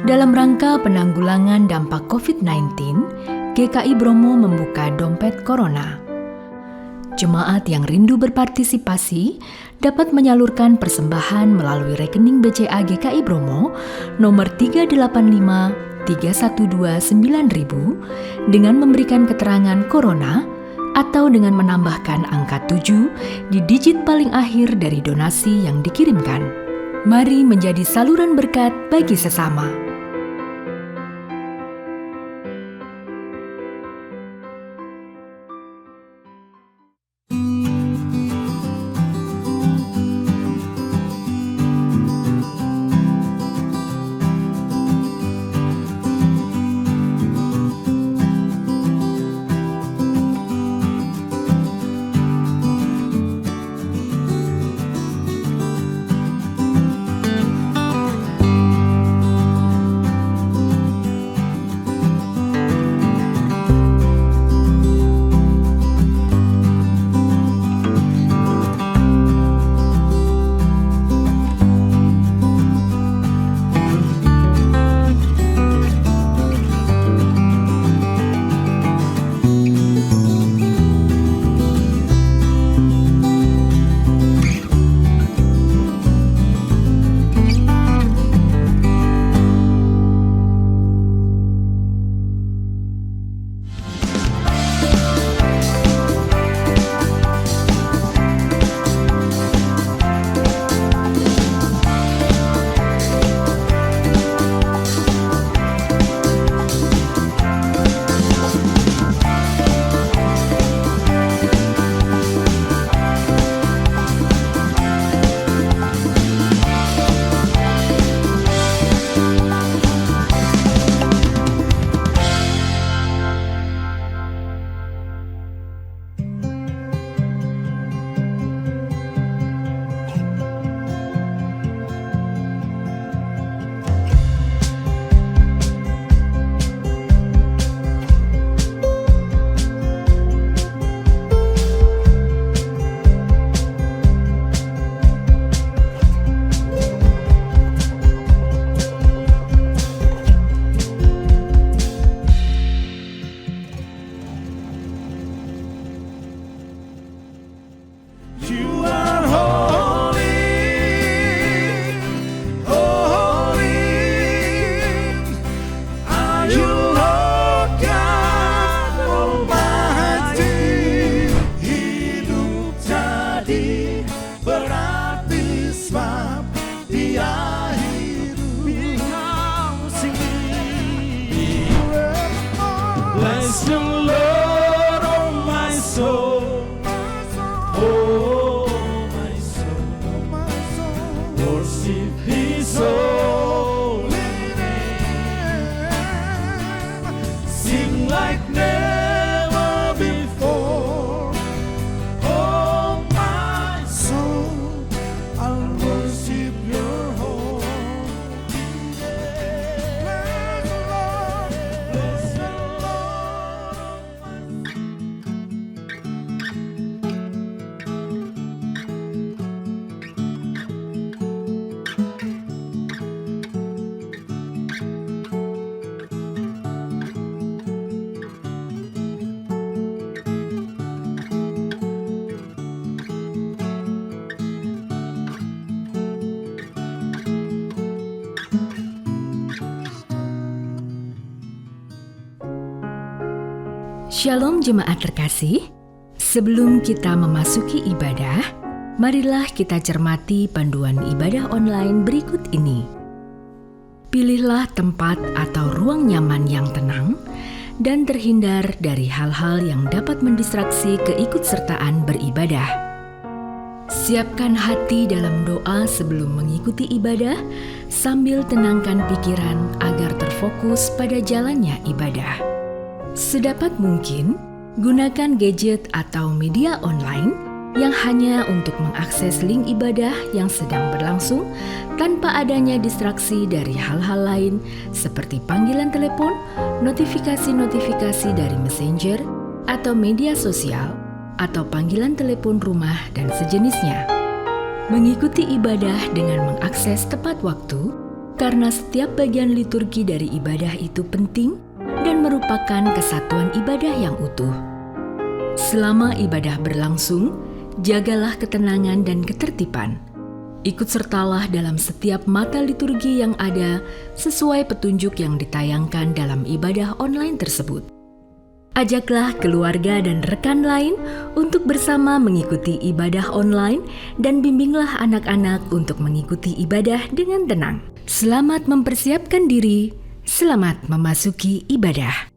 Dalam rangka penanggulangan dampak COVID-19, GKI Bromo membuka dompet corona. Jemaat yang rindu berpartisipasi dapat menyalurkan persembahan melalui rekening BCA GKI Bromo nomor 3853129.000 dengan memberikan keterangan corona atau dengan menambahkan angka 7 di digit paling akhir dari donasi yang dikirimkan. Mari menjadi saluran berkat bagi sesama. Bless the Lord, oh my soul, oh my soul, worship His holy name, sing like never before, oh my soul, I'll worship Your holy name. Bless the Lord, Shalom jemaat terkasih, sebelum kita memasuki ibadah, marilah kita cermati panduan ibadah online berikut ini. Pilihlah tempat atau ruang nyaman yang tenang dan terhindar dari hal-hal yang dapat mendistraksi keikutsertaan beribadah. Siapkan hati dalam doa sebelum mengikuti ibadah, sambil tenangkan pikiran agar terfokus pada jalannya ibadah. Sedapat mungkin, gunakan gadget atau media online yang hanya untuk mengakses link ibadah yang sedang berlangsung tanpa adanya distraksi dari hal-hal lain seperti panggilan telepon, notifikasi-notifikasi dari messenger, atau media sosial, atau panggilan telepon rumah dan sejenisnya. Mengikuti ibadah dengan mengakses tepat waktu karena setiap bagian liturgi dari ibadah itu penting dan merupakan kesatuan ibadah yang utuh. Selama ibadah berlangsung, jagalah ketenangan dan ketertiban. Ikut sertalah dalam setiap mata liturgi yang ada sesuai petunjuk yang ditayangkan dalam ibadah online tersebut. Ajaklah keluarga dan rekan lain untuk bersama mengikuti ibadah online dan bimbinglah anak-anak untuk mengikuti ibadah dengan tenang. Selamat mempersiapkan diri, selamat memasuki ibadah.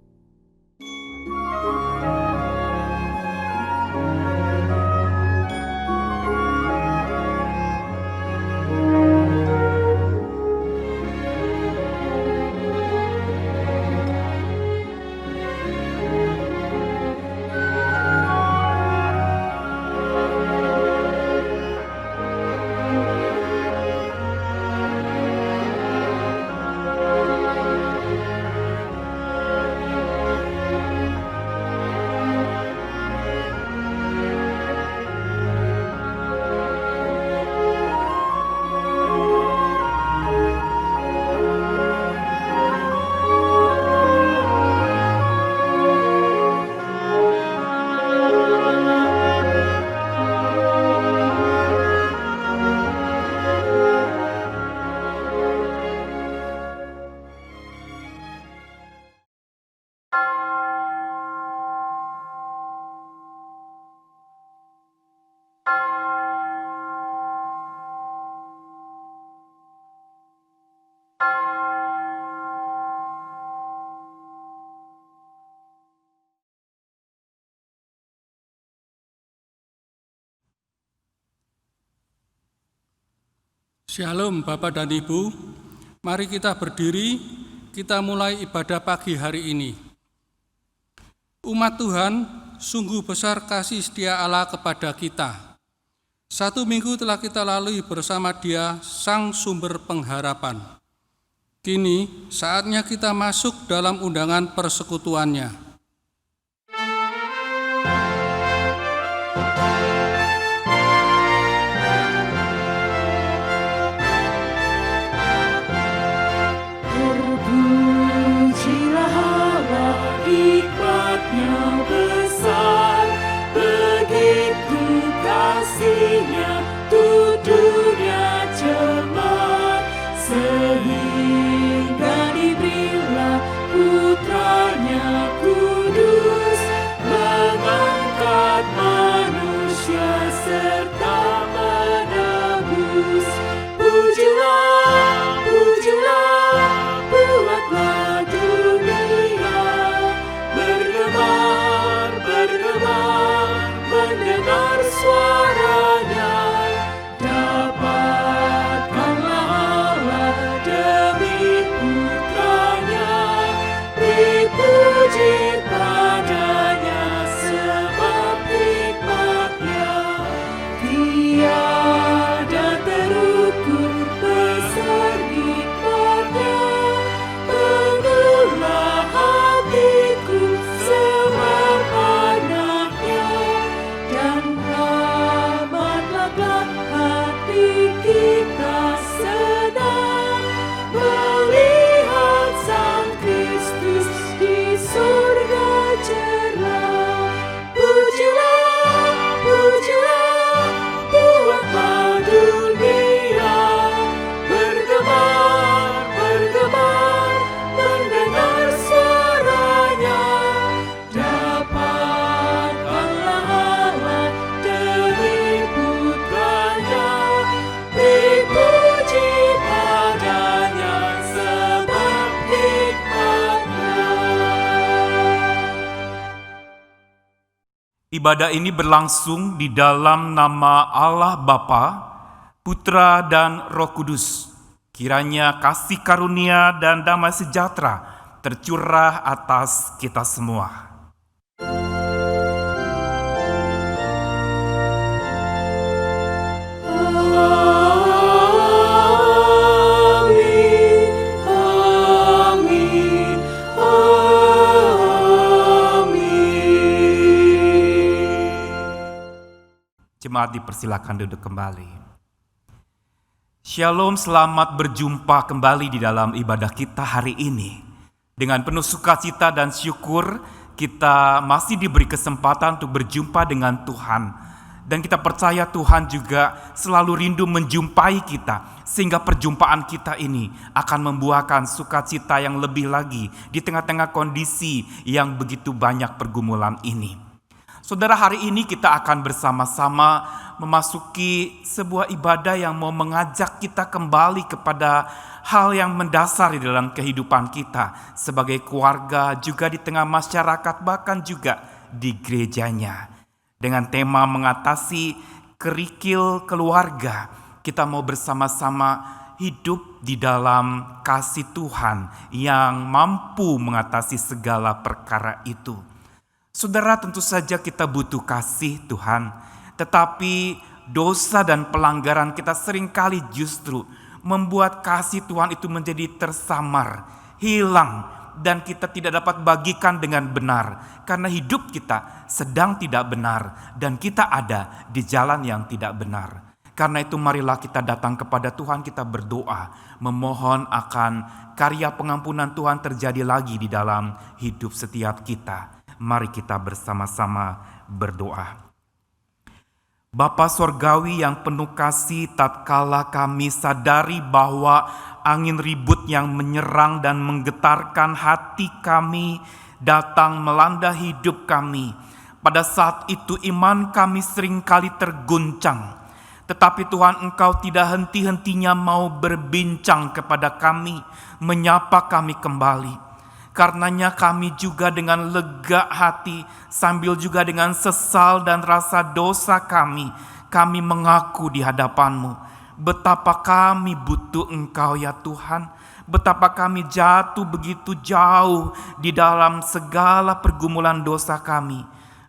Shalom Bapak dan Ibu, mari kita berdiri, kita mulai ibadah pagi hari ini. Umat Tuhan, sungguh besar kasih setia Allah kepada kita. 1 minggu telah kita lalui bersama Dia, Sang Sumber Pengharapan. Kini saatnya kita masuk dalam undangan persekutuannya. Ibadah ini berlangsung di dalam nama Allah Bapa, Putra dan Roh Kudus. Kiranya kasih karunia dan damai sejahtera tercurah atas kita semua. Jemaat dipersilakan duduk kembali. Shalom, selamat berjumpa kembali di dalam ibadah kita hari ini. Dengan penuh sukacita dan syukur, kita masih diberi kesempatan untuk berjumpa dengan Tuhan. Dan kita percaya Tuhan juga selalu rindu menjumpai kita, sehingga perjumpaan kita ini akan membuahkan sukacita yang lebih lagi di tengah-tengah kondisi yang begitu banyak pergumulan ini. Saudara, hari ini kita akan bersama-sama memasuki sebuah ibadah yang mau mengajak kita kembali kepada hal yang mendasar di dalam kehidupan kita sebagai keluarga, juga di tengah masyarakat, bahkan juga di gerejanya. Dengan tema mengatasi kerikil keluarga, kita mau bersama-sama hidup di dalam kasih Tuhan yang mampu mengatasi segala perkara itu. Saudara, tentu saja kita butuh kasih Tuhan, tetapi dosa dan pelanggaran kita seringkali justru membuat kasih Tuhan itu menjadi tersamar, hilang, dan kita tidak dapat bagikan dengan benar, karena hidup kita sedang tidak benar, dan kita ada di jalan yang tidak benar. Karena itu marilah kita datang kepada Tuhan, kita berdoa, memohon akan karya pengampunan Tuhan terjadi lagi di dalam hidup setiap kita. Mari kita bersama-sama berdoa. Bapa Sorgawi yang penuh kasih, tatkala kami sadari bahwa angin ribut yang menyerang dan menggetarkan hati kami datang melanda hidup kami. Pada saat itu iman kami seringkali terguncang. Tetapi Tuhan, Engkau tidak henti-hentinya mau berbincang kepada kami, menyapa kami kembali. Karenanya kami juga dengan lega hati, sambil juga dengan sesal dan rasa dosa kami mengaku di hadapan-Mu. Betapa kami butuh Engkau ya Tuhan, betapa kami jatuh begitu jauh di dalam segala pergumulan dosa kami,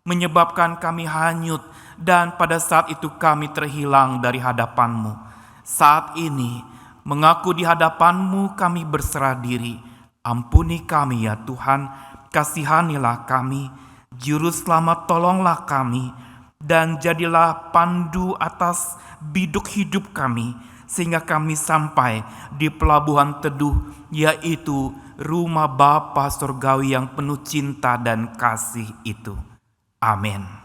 menyebabkan kami hanyut, dan pada saat itu kami terhilang dari hadapan-Mu. Saat ini, mengaku di hadapan-Mu kami berserah diri. Ampuni kami ya Tuhan, kasihanilah kami, Juru Selamat tolonglah kami, dan jadilah pandu atas biduk hidup kami, sehingga kami sampai di pelabuhan teduh, yaitu rumah Bapa Surgawi yang penuh cinta dan kasih itu. Amin.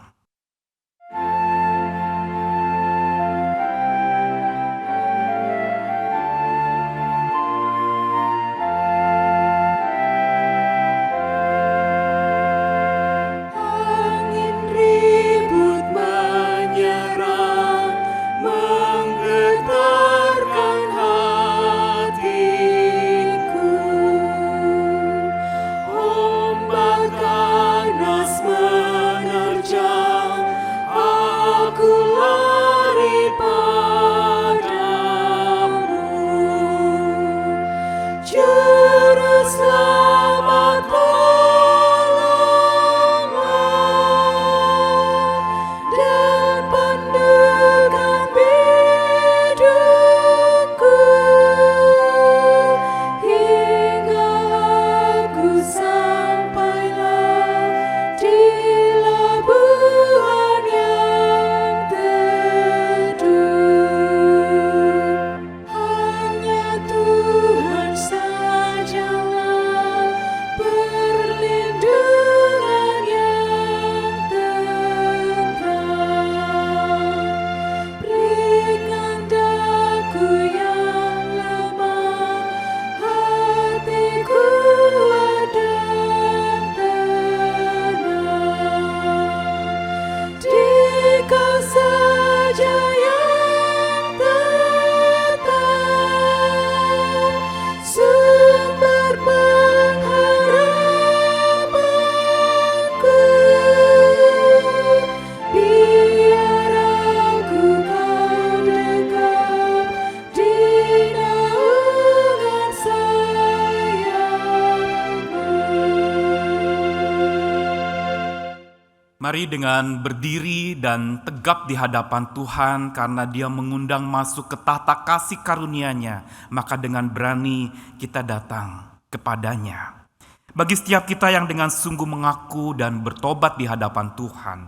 Mari dengan berdiri dan tegap di hadapan Tuhan karena Dia mengundang masuk ke tahta kasih karunia-Nya, maka dengan berani kita datang kepadanya. Bagi setiap kita yang dengan sungguh mengaku dan bertobat di hadapan Tuhan,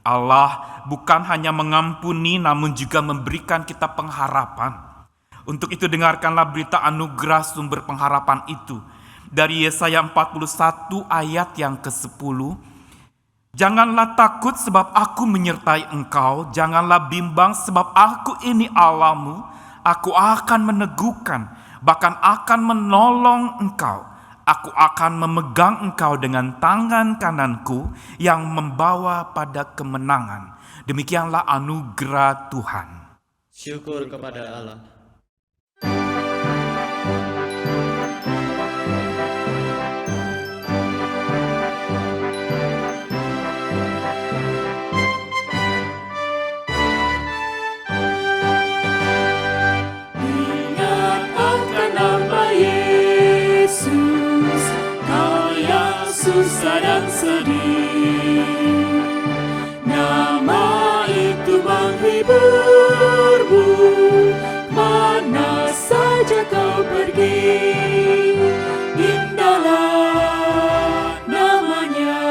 Allah bukan hanya mengampuni namun juga memberikan kita pengharapan. Untuk itu dengarkanlah berita anugerah sumber pengharapan itu. Dari Yesaya 41 ayat yang ke-10. Janganlah takut sebab aku menyertai engkau. Janganlah bimbang sebab aku ini Allahmu. Aku akan meneguhkan, bahkan akan menolong engkau. Aku akan memegang engkau dengan tangan kananku yang membawa pada kemenangan. Demikianlah anugerah Tuhan. Syukur kepada Allah. Ingat akan nama Yesus, kau yang susah dan sedih. Nama itu menghiburmu, mana saja kau pergi. Indahlah namanya,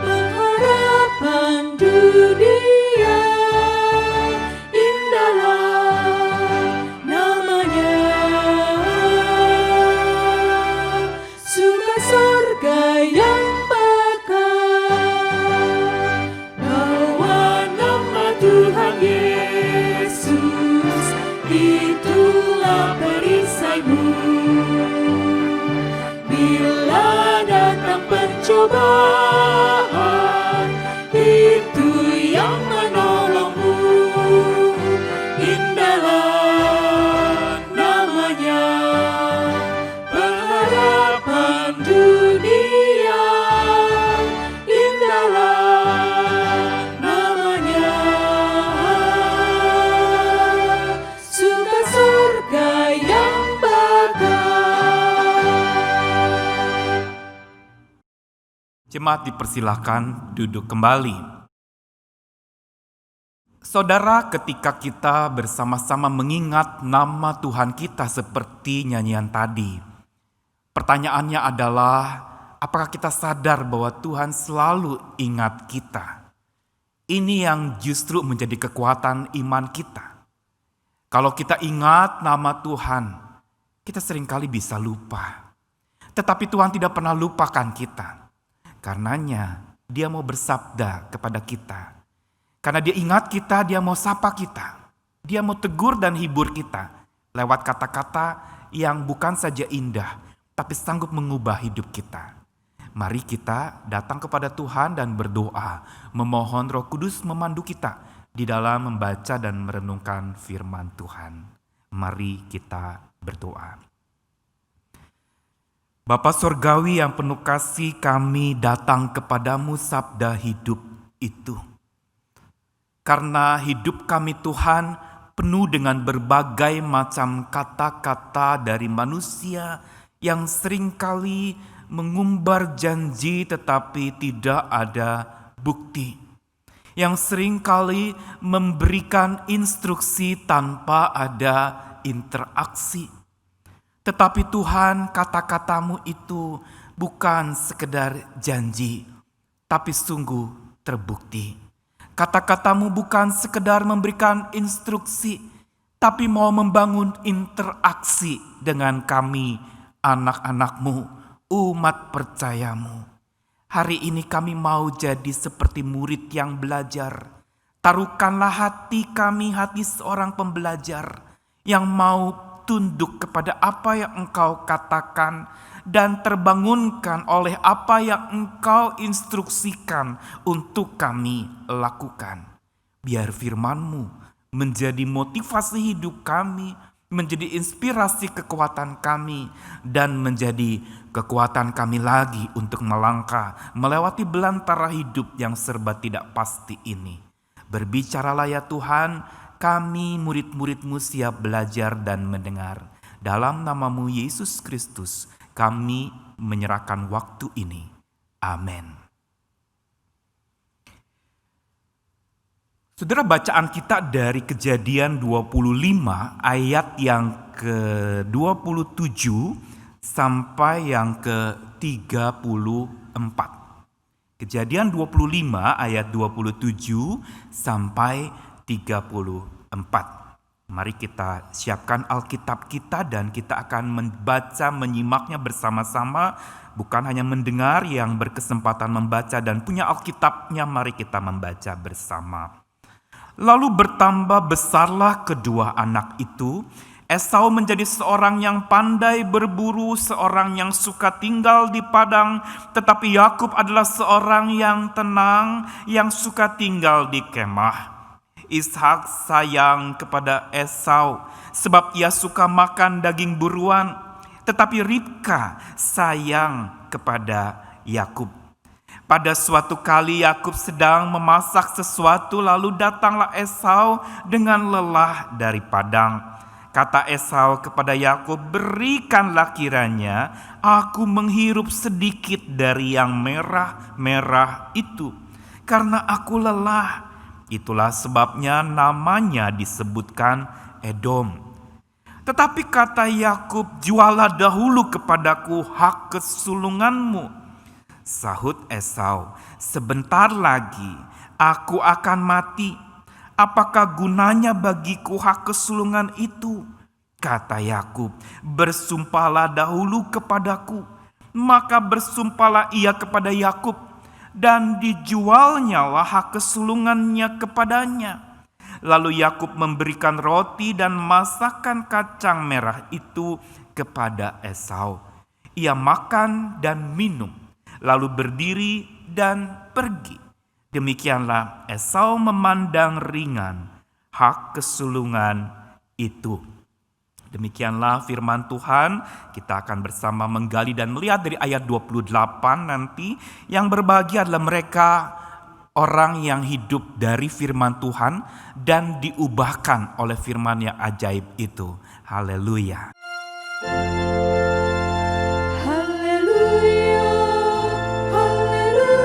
pengharapan dunia. Indahlah namanya, surga sorga yang bakal bawa nama Tuhan Yesus, itulah perisaimu. Bila datang pencobaan, itu yang menolongmu. Indahlah namanya, pengharapan dunia. Indahlah namanya, surga sorga yang bakal. Jemaat dipersilahkan duduk kembali. Saudara, ketika kita bersama-sama mengingat nama Tuhan kita seperti nyanyian tadi, pertanyaannya adalah, apakah kita sadar bahwa Tuhan selalu ingat kita? Ini yang justru menjadi kekuatan iman kita. Kalau kita ingat nama Tuhan, kita seringkali bisa lupa. Tetapi Tuhan tidak pernah lupakan kita. Karenanya Dia mau bersabda kepada kita. Karena Dia ingat kita, Dia mau sapa kita. Dia mau tegur dan hibur kita lewat kata-kata yang bukan saja indah, tapi sanggup mengubah hidup kita. Mari kita datang kepada Tuhan dan berdoa, memohon Roh Kudus memandu kita di dalam membaca dan merenungkan firman Tuhan. Mari kita berdoa. Bapa Sorgawi yang penuh kasih, kami datang kepadamu sabda hidup itu. Karena hidup kami Tuhan penuh dengan berbagai macam kata-kata dari manusia yang seringkali mengumbar janji tetapi tidak ada bukti. Yang seringkali memberikan instruksi tanpa ada interaksi. Tetapi Tuhan, kata-katamu itu bukan sekedar janji, tapi sungguh terbukti. Kata-katamu bukan sekedar memberikan instruksi, tapi mau membangun interaksi dengan kami, anak-anakmu, umat percayamu. Hari ini kami mau jadi seperti murid yang belajar. Taruhkanlah hati kami, hati seorang pembelajar yang mau tunduk kepada apa yang Engkau katakan dan terbangunkan oleh apa yang Engkau instruksikan untuk kami lakukan. Biar firman-Mu menjadi motivasi hidup kami, menjadi inspirasi kekuatan kami, dan menjadi kekuatan kami lagi untuk melangkah melewati belantara hidup yang serba tidak pasti ini. Berbicaralah ya Tuhan, kami murid-murid-Mu siap belajar dan mendengar. Dalam nama-Mu Yesus Kristus, kami menyerahkan waktu ini. Amin. Saudara, bacaan kita dari Kejadian 25 ayat yang ke-27 sampai yang ke-34. Kejadian 25 ayat 27 sampai 34. Mari kita siapkan Alkitab kita dan kita akan membaca, menyimaknya bersama-sama. Bukan hanya mendengar, yang berkesempatan membaca dan punya Alkitabnya, mari kita membaca bersama. Lalu bertambah besarlah kedua anak itu. Esau menjadi seorang yang pandai berburu, seorang yang suka tinggal di padang, tetapi Yakub adalah seorang yang tenang, yang suka tinggal di kemah. Ishak sayang kepada Esau sebab ia suka makan daging buruan, tetapi Ribka sayang kepada Yakub. Pada suatu kali Yakub sedang memasak sesuatu, lalu datanglah Esau dengan lelah dari padang. Kata Esau kepada Yakub, "Berikanlah kiranya aku menghirup sedikit dari yang merah-merah itu, karena aku lelah." Itulah sebabnya namanya disebutkan Edom. Tetapi kata Yakub, "Jualah dahulu kepadaku hak kesulunganmu." Sahut Esau, "Sebentar lagi aku akan mati. Apakah gunanya bagiku hak kesulungan itu?" Kata Yakub, "Bersumpahlah dahulu kepadaku." Maka bersumpahlah ia kepada Yakub, dan dijualnyalah hak kesulungannya kepadanya. Lalu Yakub memberikan roti dan masakan kacang merah itu kepada Esau. Ia makan dan minum, lalu berdiri dan pergi. Demikianlah Esau memandang ringan hak kesulungan itu. Demikianlah firman Tuhan. Kita akan bersama menggali dan melihat dari ayat 28 nanti. Yang berbahagia adalah mereka orang yang hidup dari firman Tuhan dan diubahkan oleh firman yang ajaib itu. Haleluya. Haleluya, haleluya, haleluya.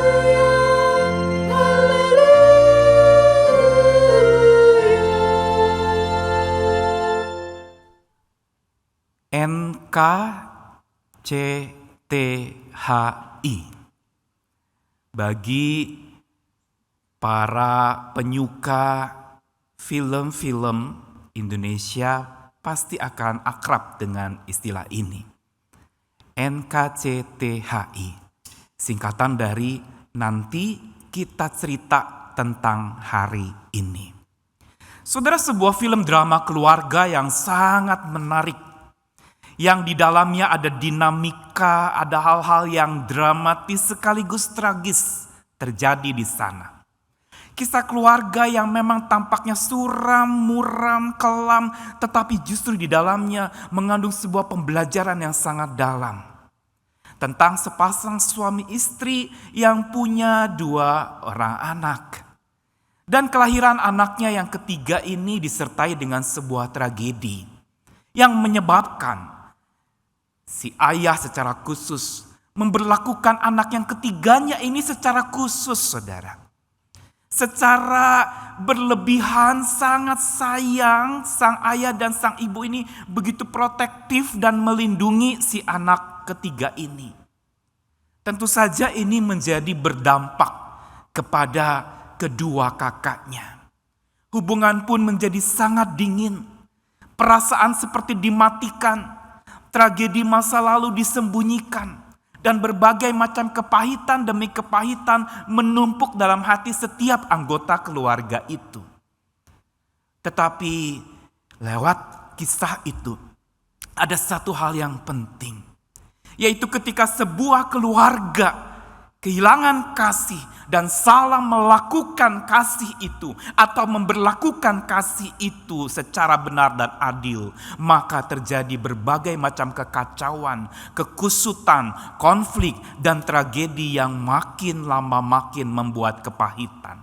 NKCTHI. Bagi para penyuka film-film Indonesia pasti akan akrab dengan istilah ini. NKCTHI, singkatan dari nanti kita cerita tentang hari ini. Saudara, sebuah film drama keluarga yang sangat menarik, yang di dalamnya ada dinamika, ada hal-hal yang dramatis sekaligus tragis terjadi di sana. Kisah keluarga yang memang tampaknya suram, muram, kelam, tetapi justru di dalamnya mengandung sebuah pembelajaran yang sangat dalam. Tentang sepasang suami istri yang punya 2 orang anak. Dan kelahiran anaknya yang ketiga ini disertai dengan sebuah tragedi yang menyebabkan si ayah secara khusus memberlakukan anak yang ketiganya ini secara khusus, saudara. Secara berlebihan, sangat sayang, sang ayah dan sang ibu ini begitu protektif dan melindungi si anak ketiga ini. Tentu saja ini menjadi berdampak kepada kedua kakaknya. Hubungan pun menjadi sangat dingin. Perasaan seperti dimatikan. Tragedi masa lalu disembunyikan. Dan berbagai macam kepahitan demi kepahitan menumpuk dalam hati setiap anggota keluarga itu. Tetapi lewat kisah itu ada satu hal yang penting. Yaitu ketika sebuah keluarga kehilangan kasih dan salah melakukan kasih itu atau memberlakukan kasih itu secara benar dan adil, maka terjadi berbagai macam kekacauan, kekusutan, konflik, dan tragedi yang makin lama makin membuat kepahitan.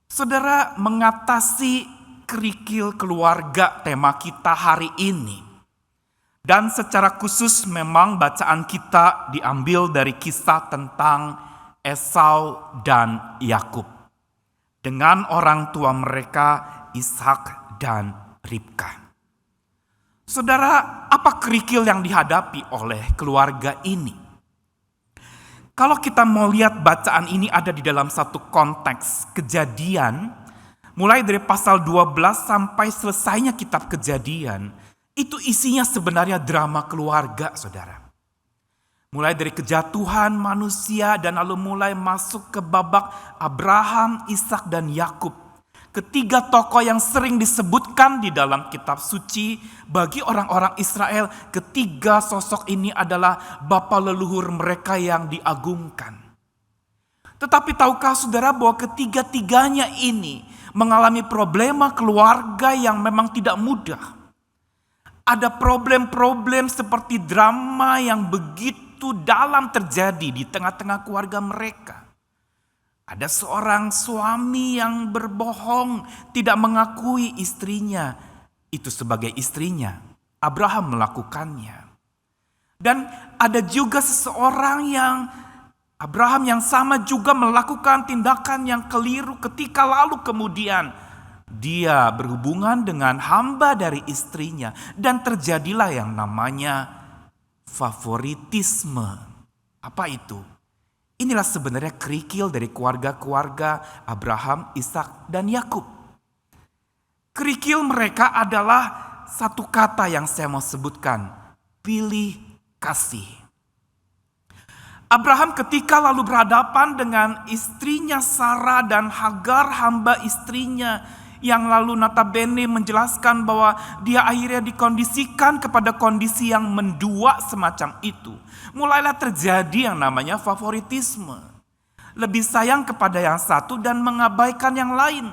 Saudara, mengatasi kerikil keluarga tema kita hari ini. Dan secara khusus memang bacaan kita diambil dari kisah tentang Esau dan Yakub dengan orang tua mereka Ishak dan Ribka. Saudara, apa kerikil yang dihadapi oleh keluarga ini? Kalau kita mau lihat bacaan ini ada di dalam satu konteks kejadian Mulai dari pasal 12 sampai selesainya kitab Kejadian, itu isinya sebenarnya drama keluarga, saudara. Mulai dari kejatuhan manusia dan lalu mulai masuk ke babak Abraham, Ishak dan Yakub. Ketiga tokoh yang sering disebutkan di dalam kitab suci bagi orang-orang Israel, ketiga sosok ini adalah bapa leluhur mereka yang diagungkan. Tetapi tahukah saudara bahwa ketiga-tiganya ini mengalami problema keluarga yang memang tidak mudah. Ada problem-problem seperti drama yang begitu dalam terjadi di tengah-tengah keluarga mereka. Ada seorang suami yang berbohong, tidak mengakui istrinya itu sebagai istrinya. Abraham melakukannya. Dan ada juga seseorang Abraham yang sama juga melakukan tindakan yang keliru ketika lalu kemudian dia berhubungan dengan hamba dari istrinya dan terjadilah yang namanya favoritisme. Apa itu? Inilah sebenarnya kerikil dari keluarga-keluarga Abraham, Ishak dan Yakub. Kerikil mereka adalah satu kata yang saya mau sebutkan, pilih kasih. Abraham ketika lalu berhadapan dengan istrinya Sarah dan Hagar hamba istrinya yang lalu notabene menjelaskan bahwa dia akhirnya dikondisikan kepada kondisi yang mendua semacam itu. Mulailah terjadi yang namanya favoritisme. Lebih sayang kepada yang satu dan mengabaikan yang lain.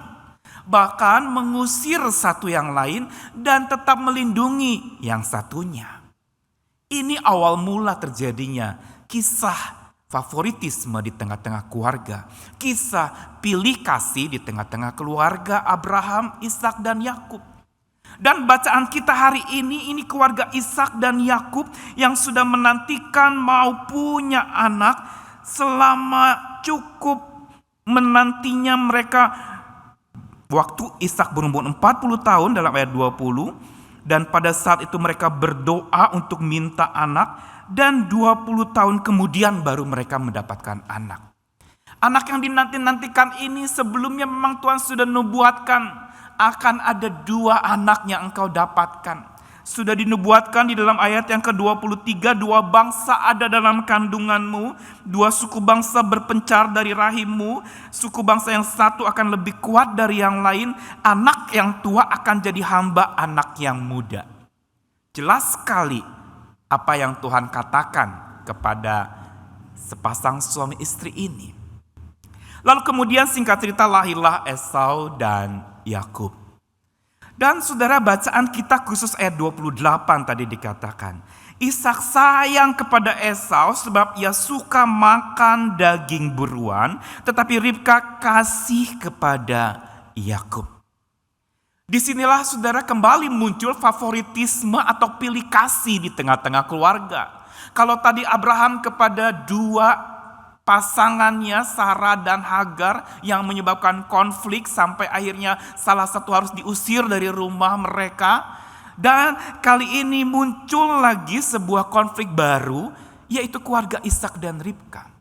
Bahkan mengusir satu yang lain dan tetap melindungi yang satunya. Ini awal mula terjadinya kisah favoritisme di tengah-tengah keluarga. Kisah pilih kasih di tengah-tengah keluarga Abraham, Ishak dan Yakub. Dan bacaan kita hari ini keluarga Ishak dan Yakub yang sudah menantikan mau punya anak selama cukup menantinya mereka. Waktu Ishak berumur 40 tahun dalam ayat 20. Dan pada saat itu mereka berdoa untuk minta anak. Dan 20 tahun kemudian baru mereka mendapatkan anak. Anak yang dinanti-nantikan ini sebelumnya memang Tuhan sudah nubuatkan. Akan ada 2 anak yang engkau dapatkan. Sudah dinubuatkan di dalam ayat yang ke-23. 2 bangsa ada dalam kandunganmu. 2 suku bangsa berpencar dari rahimmu. Suku bangsa yang satu akan lebih kuat dari yang lain. Anak yang tua akan jadi hamba anak yang muda. Jelas sekali apa yang Tuhan katakan kepada sepasang suami istri ini. Lalu kemudian singkat cerita lahirlah Esau dan Yakub. Dan saudara bacaan kita khusus ayat 28 tadi dikatakan. Ishak sayang kepada Esau sebab ia suka makan daging buruan. Tetapi Ribka kasih kepada Yakub. Disinilah saudara kembali muncul favoritisme atau pilih kasih di tengah-tengah keluarga. Kalau tadi Abraham kepada 2 pasangannya Sarah dan Hagar yang menyebabkan konflik sampai akhirnya salah satu harus diusir dari rumah mereka. Dan kali ini muncul lagi sebuah konflik baru yaitu keluarga Ishak dan Ribka.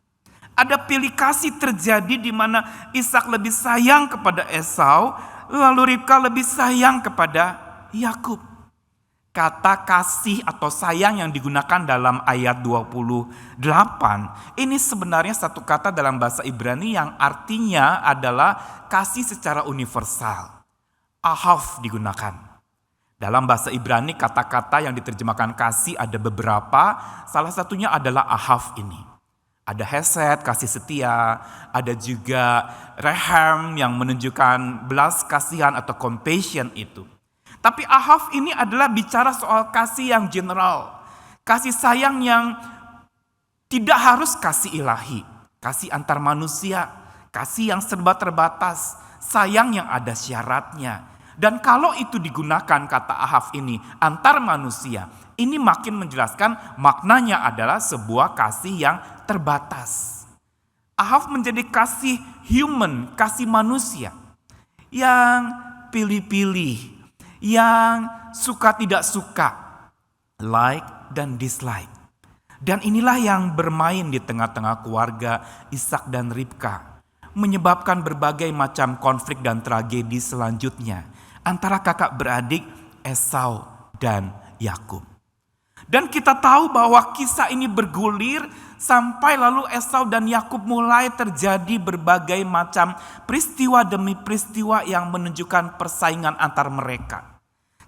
Ada pilih kasih terjadi di mana Ishak lebih sayang kepada Esau. Lalu Ribka lebih sayang kepada Yakub. Kata kasih atau sayang yang digunakan dalam ayat 28. Ini sebenarnya satu kata dalam bahasa Ibrani yang artinya adalah kasih secara universal. Ahav digunakan. Dalam bahasa Ibrani kata-kata yang diterjemahkan kasih ada beberapa. Salah satunya adalah ahav ini. Ada hesed, kasih setia. Ada juga rehem yang menunjukkan belas kasihan atau compassion itu. Tapi ahav ini adalah bicara soal kasih yang general. Kasih sayang yang tidak harus kasih ilahi. Kasih antar manusia. Kasih yang serba terbatas. Sayang yang ada syaratnya. Dan kalau itu digunakan kata ahav ini antar manusia. Ini makin menjelaskan maknanya adalah sebuah kasih yang terbatas. Ahav menjadi kasih human, kasih manusia. Yang pilih-pilih, yang suka tidak suka, like dan dislike. Dan inilah yang bermain di tengah-tengah keluarga Ishak dan Ribka. menyebabkan berbagai macam konflik dan tragedi selanjutnya antara kakak beradik Esau dan Yakub. Dan kita tahu bahwa kisah ini bergulir sampai lalu Esau dan Yakub mulai terjadi berbagai macam peristiwa demi peristiwa yang menunjukkan persaingan antar mereka.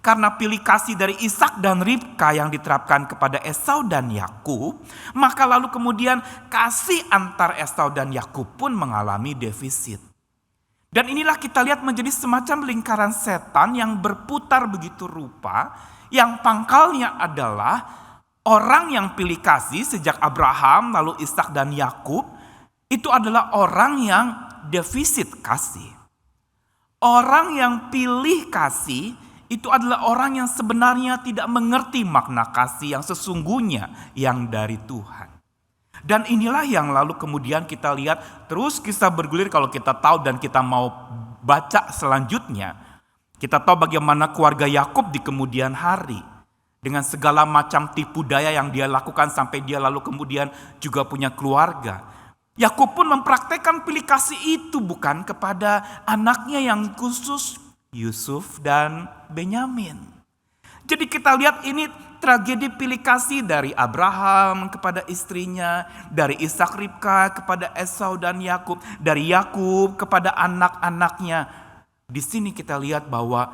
Karena pilih kasih dari Ishak dan Ribka yang diterapkan kepada Esau dan Yakub, maka lalu kemudian kasih antar Esau dan Yakub pun mengalami defisit. Dan inilah kita lihat menjadi semacam lingkaran setan yang berputar begitu rupa, yang pangkalnya adalah orang yang pilih kasih sejak Abraham lalu Ishak dan Yakub, itu adalah orang yang defisit kasih. Orang yang pilih kasih itu adalah orang yang sebenarnya tidak mengerti makna kasih yang sesungguhnya yang dari Tuhan. Dan inilah yang lalu kemudian kita lihat terus kisah bergulir kalau kita tahu dan kita mau baca selanjutnya. Kita tahu bagaimana keluarga Yakub di kemudian hari. Dengan segala macam tipu daya yang dia lakukan sampai dia lalu kemudian juga punya keluarga. Yakub pun mempraktekkan pilih kasih itu bukan kepada anaknya yang khusus, Yusuf dan Benyamin. Jadi kita lihat ini tragedi pilih kasih dari Abraham kepada istrinya, dari Ishak Ribka kepada Esau dan Yakub, dari Yakub kepada anak-anaknya. Di sini kita lihat bahwa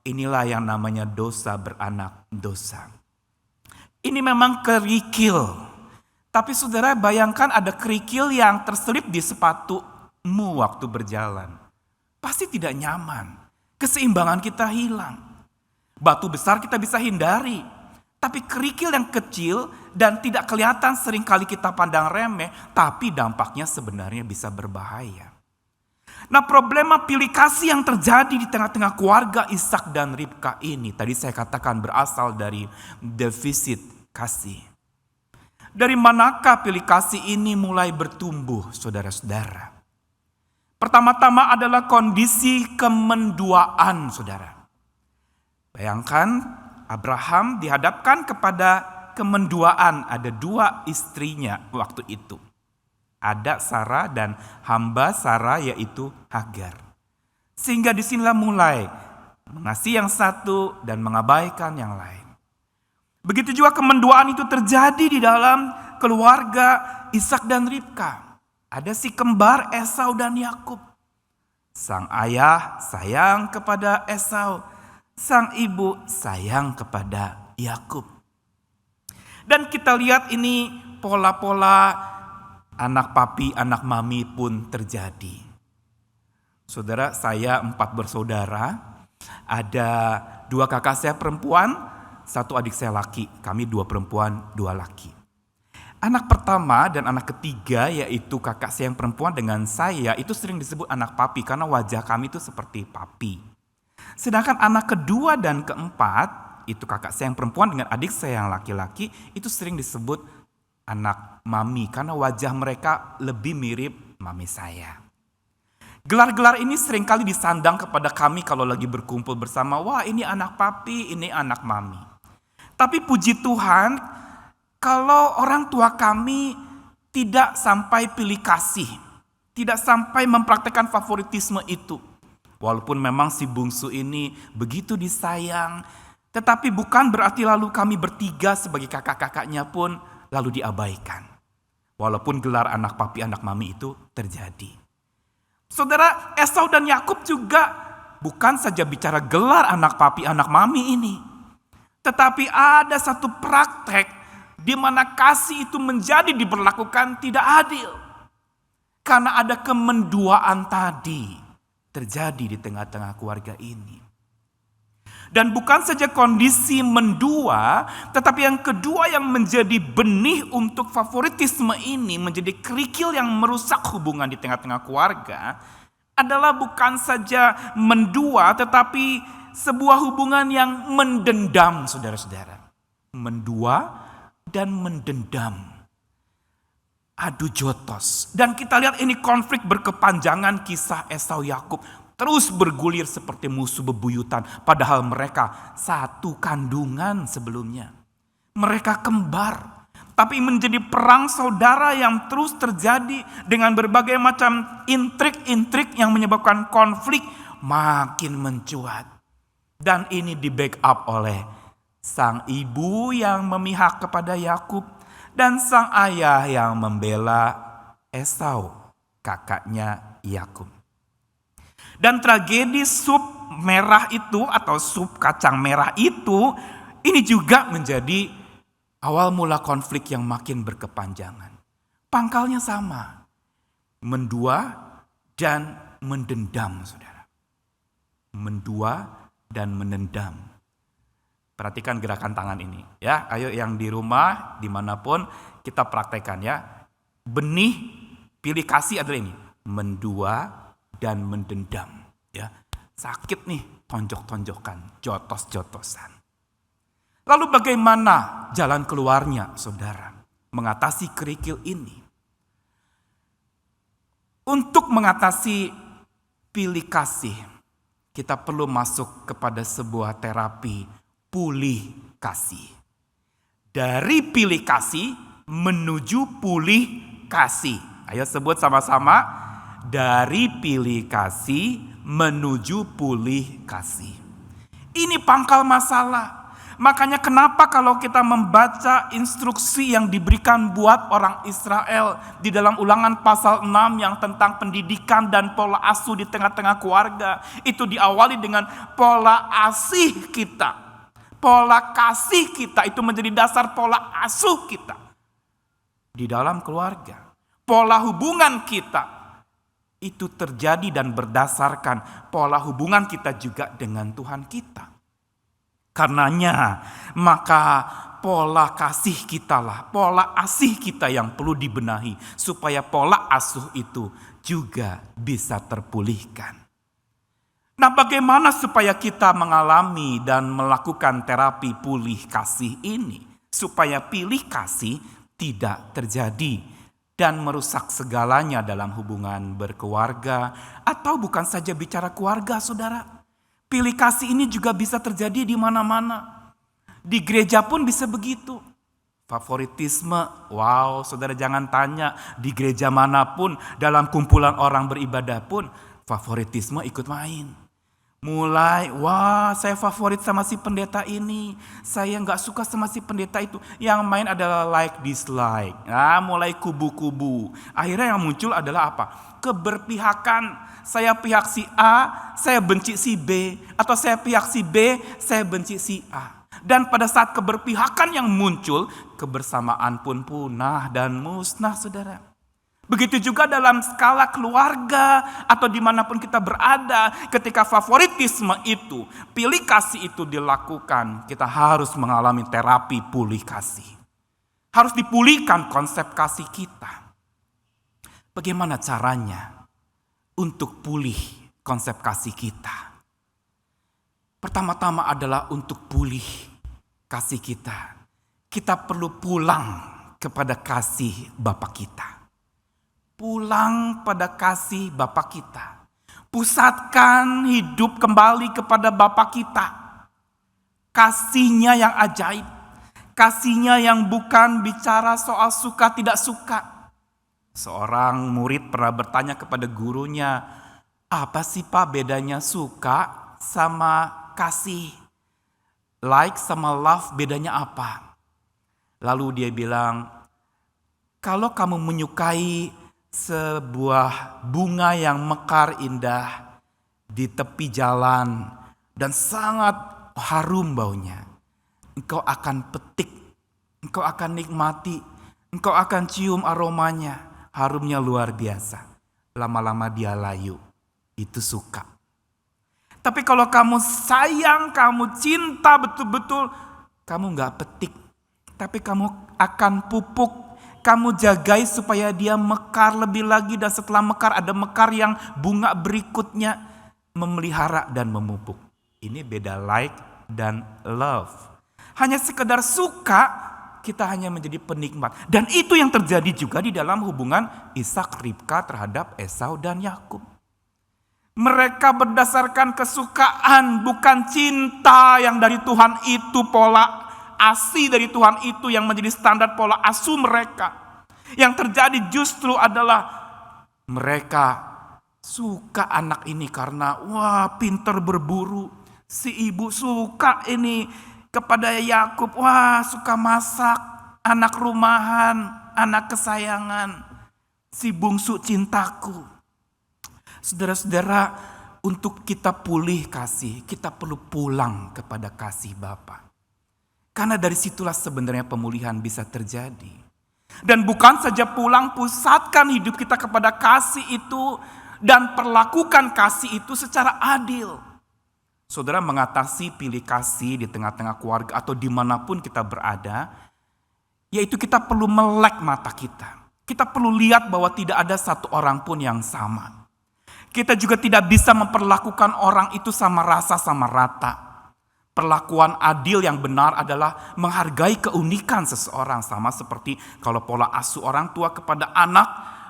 inilah yang namanya dosa beranak dosa. Ini memang kerikil. Tapi saudara bayangkan ada kerikil yang terselip di sepatumu waktu berjalan. Pasti tidak nyaman. Keseimbangan kita hilang. Batu besar kita bisa hindari. Tapi kerikil yang kecil dan tidak kelihatan seringkali kita pandang remeh. Tapi dampaknya sebenarnya bisa berbahaya. Nah, problema pilih kasih yang terjadi di tengah-tengah keluarga Ishak dan Ribka ini. Tadi saya katakan berasal dari defisit kasih. Dari manakah pilih kasih ini mulai bertumbuh, saudara-saudara? Pertama-tama adalah kondisi kemenduaan, saudara. Bayangkan Abraham dihadapkan kepada kemenduaan. Ada dua istrinya waktu itu. Ada Sarah dan hamba Sarah yaitu Hagar. Sehingga disinilah mulai mengasihi yang satu dan mengabaikan yang lain. Begitu juga kemenduaan itu terjadi di dalam keluarga Ishak dan Ribka. Ada si kembar Esau dan Yakub. Sang ayah sayang kepada Esau, sang ibu sayang kepada Yakub. Dan kita lihat ini pola-pola anak papi, anak mami pun terjadi. Saudara, saya 4 bersaudara, ada 2 kakak saya perempuan, 1 adik saya laki, kami 2 perempuan, 2 laki. Anak pertama dan anak ketiga yaitu kakak saya yang perempuan dengan saya itu sering disebut anak papi karena wajah kami itu seperti papi. Sedangkan anak kedua dan keempat itu kakak saya yang perempuan dengan adik saya yang laki-laki itu sering disebut anak mami karena wajah mereka lebih mirip mami saya. Gelar-gelar ini seringkali disandang kepada kami kalau lagi berkumpul bersama, wah ini anak papi, ini anak mami. Tapi puji Tuhan, kalau orang tua kami tidak sampai pilih kasih, tidak sampai mempraktekkan favoritisme itu. Walaupun memang si bungsu ini begitu disayang, tetapi bukan berarti lalu kami bertiga sebagai kakak-kakaknya pun lalu diabaikan. Walaupun gelar anak papi, anak mami itu terjadi. Saudara, Esau dan Yakub juga bukan saja bicara gelar anak papi, anak mami ini. Tetapi ada satu praktek di mana kasih itu menjadi diberlakukan tidak adil. Karena ada kemenduaan tadi terjadi di tengah-tengah keluarga ini. Dan bukan saja kondisi mendua, tetapi yang kedua yang menjadi benih untuk favoritisme ini, menjadi kerikil yang merusak hubungan di tengah-tengah keluarga, adalah bukan saja mendua, tetapi sebuah hubungan yang mendendam, saudara-saudara. Mendua dan mendendam. Adu jotos. Dan kita lihat ini konflik berkepanjangan kisah Esau Yakub. Terus bergulir seperti musuh bebuyutan. Padahal mereka satu kandungan sebelumnya. Mereka kembar. tapi menjadi perang saudara yang terus terjadi dengan berbagai macam intrik-intrik yang menyebabkan konflik makin mencuat. Dan ini di backup oleh sang ibu yang memihak kepada Yakub dan sang ayah yang membela Esau, kakaknya Yakub. Dan tragedi sup merah itu atau sup kacang merah itu, ini juga menjadi awal mula konflik yang makin berkepanjangan. Pangkalnya sama, mendua dan mendendam, saudara. Mendua dan menendam. Perhatikan gerakan tangan ini, ya. Ayo yang di rumah, dimanapun kita praktekkan ya. Benih pilih kasih adalah ini, mendua dan mendendam, ya. Sakit nih, tonjok-tonjokan, jotos-jotosan. Lalu bagaimana jalan keluarnya, saudara, mengatasi kerikil ini? Untuk mengatasi pilih kasih, kita perlu masuk kepada sebuah terapi pulih kasih. Dari pilih kasih menuju pulih kasih. Ayo sebut sama-sama. Dari pilih kasih menuju pulih kasih. Ini pangkal masalah. Makanya kenapa kalau kita membaca instruksi yang diberikan buat orang Israel di dalam Ulangan pasal 6 yang tentang pendidikan dan pola asuh di tengah-tengah keluarga, itu diawali dengan pola asih kita. Pola kasih kita itu menjadi dasar pola asuh kita di dalam keluarga. Pola hubungan kita itu terjadi dan berdasarkan pola hubungan kita juga dengan Tuhan kita. Karenanya, maka pola kasih kita lah, pola asih kita yang perlu dibenahi supaya pola asuh itu juga bisa terpulihkan. Nah, bagaimana supaya kita mengalami dan melakukan terapi pulih kasih ini supaya pilih kasih tidak terjadi dan merusak segalanya dalam hubungan berkeluarga atau bukan saja bicara keluarga, saudara. Pilih kasih ini juga bisa terjadi di mana-mana. Di gereja pun bisa begitu. Favoritisme, wow, saudara jangan tanya. Di gereja manapun, dalam kumpulan orang beribadah pun, favoritisme ikut main. Mulai, wah saya favorit sama si pendeta ini. Saya gak suka sama si pendeta itu. Yang main adalah like, dislike. Nah, mulai kubu-kubu. Akhirnya yang muncul adalah apa? Keberpihakan. Saya pihak si A, saya benci si B. Atau saya pihak si B, saya benci si A. Dan pada saat keberpihakan yang muncul, kebersamaan pun punah dan musnah, saudara. Begitu juga dalam skala keluarga atau dimanapun kita berada, ketika favoritisme itu, pilih kasih itu dilakukan, kita harus mengalami terapi pulih kasih. Harus dipulihkan konsep kasih kita. Bagaimana caranya untuk pulih konsep kasih kita? Pertama-tama adalah untuk pulih kasih kita. Kita perlu pulang kepada kasih Bapa kita. Pulang pada kasih Bapa kita. Pusatkan hidup kembali kepada Bapa kita. Kasihnya yang ajaib. Kasihnya yang bukan bicara soal suka tidak suka. Seorang murid pernah bertanya kepada gurunya, apa sih Pak bedanya suka sama kasih? Like sama love bedanya apa? Lalu dia bilang, kalau kamu menyukai sebuah bunga yang mekar indah di tepi jalan dan sangat harum baunya, engkau akan petik, engkau akan nikmati, engkau akan cium aromanya, harumnya luar biasa. Lama-lama dia layu, itu suka. Tapi kalau kamu sayang, kamu cinta betul-betul, kamu gak petik, tapi kamu akan pupuk. Kamu jagai supaya dia mekar lebih lagi, dan setelah mekar ada mekar yang bunga berikutnya, memelihara dan memupuk. Ini beda like dan love. Hanya sekedar suka, kita hanya menjadi penikmat. Dan itu yang terjadi juga di dalam hubungan Ishak Ribka terhadap Esau dan Yakub. Mereka berdasarkan kesukaan, bukan cinta yang dari Tuhan itu pola ASI dari Tuhan itu yang menjadi standar pola asuh mereka. Yang terjadi justru adalah mereka suka anak ini karena pintar berburu. Si ibu suka ini kepada Yakub, suka masak, anak rumahan, anak kesayangan, si bungsu cintaku. Saudara-saudara, untuk kita pulih kasih, kita perlu pulang kepada kasih Bapa. Karena dari situlah sebenarnya pemulihan bisa terjadi. Dan bukan saja pulang, pusatkan hidup kita kepada kasih itu dan perlakukan kasih itu secara adil. Saudara, mengatasi pilih kasih di tengah-tengah keluarga atau dimanapun kita berada, yaitu kita perlu melek mata kita. Kita perlu lihat bahwa tidak ada satu orang pun yang sama. Kita juga tidak bisa memperlakukan orang itu sama rasa, sama rata. Perlakuan adil yang benar adalah menghargai keunikan seseorang. Sama seperti kalau pola asuh orang tua kepada anak,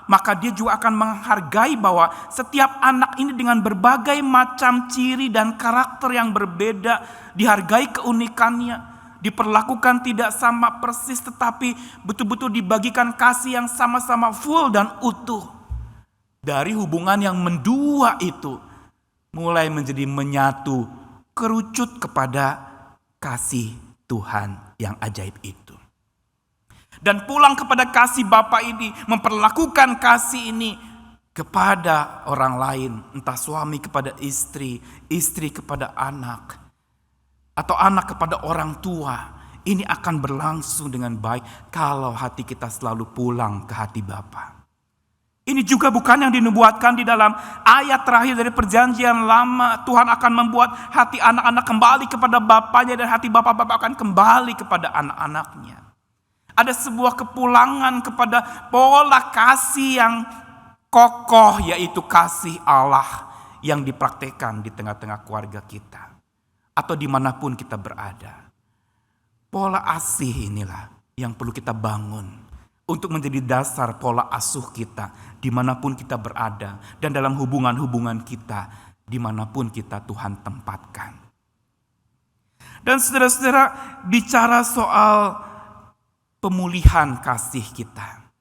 maka dia juga akan menghargai bahwa setiap anak ini dengan berbagai macam ciri dan karakter yang berbeda, dihargai keunikannya, diperlakukan tidak sama persis, tetapi betul-betul dibagikan kasih yang sama-sama full dan utuh. Dari hubungan yang mendua itu, mulai menjadi menyatu, kerucut kepada kasih Tuhan yang ajaib itu. Dan pulang kepada kasih Bapa ini, memperlakukan kasih ini kepada orang lain, entah suami kepada istri, istri kepada anak, atau anak kepada orang tua. Ini akan berlangsung dengan baik kalau hati kita selalu pulang ke hati Bapa. Ini juga bukan yang dinubuatkan di dalam ayat terakhir dari perjanjian lama. Tuhan akan membuat hati anak-anak kembali kepada bapaknya dan hati bapak-bapak akan kembali kepada anak-anaknya. Ada sebuah kepulangan kepada pola kasih yang kokoh, yaitu kasih Allah yang dipraktekkan di tengah-tengah keluarga kita atau dimanapun kita berada. Pola asih inilah yang perlu kita bangun untuk menjadi dasar pola asuh kita dimanapun kita berada dan dalam hubungan-hubungan kita dimanapun kita Tuhan tempatkan. Dan saudara-saudara, bicara soal pemulihan kasih kita.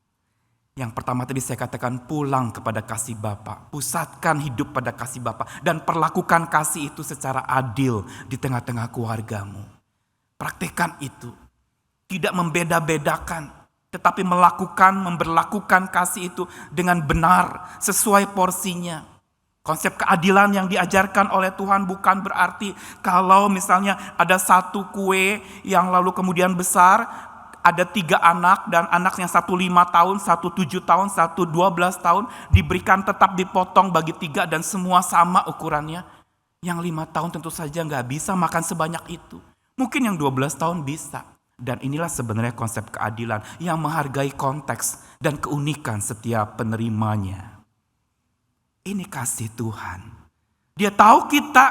Yang pertama tadi saya katakan pulang kepada kasih Bapa, pusatkan hidup pada kasih Bapa dan perlakukan kasih itu secara adil di tengah-tengah keluargamu. Praktekkan itu, tidak membeda-bedakan, tetapi memberlakukan kasih itu dengan benar, sesuai porsinya. Konsep keadilan yang diajarkan oleh Tuhan bukan berarti kalau misalnya ada satu kue yang lalu kemudian besar, ada 3 anak dan anaknya 1 5 tahun, 1 7 tahun, 1 12 tahun diberikan tetap dipotong bagi 3 dan semua sama ukurannya. Yang 5 tahun tentu saja gak bisa makan sebanyak itu. Mungkin yang 12 tahun bisa. Dan inilah sebenarnya konsep keadilan yang menghargai konteks dan keunikan setiap penerimanya. Ini kasih Tuhan. Dia tahu kita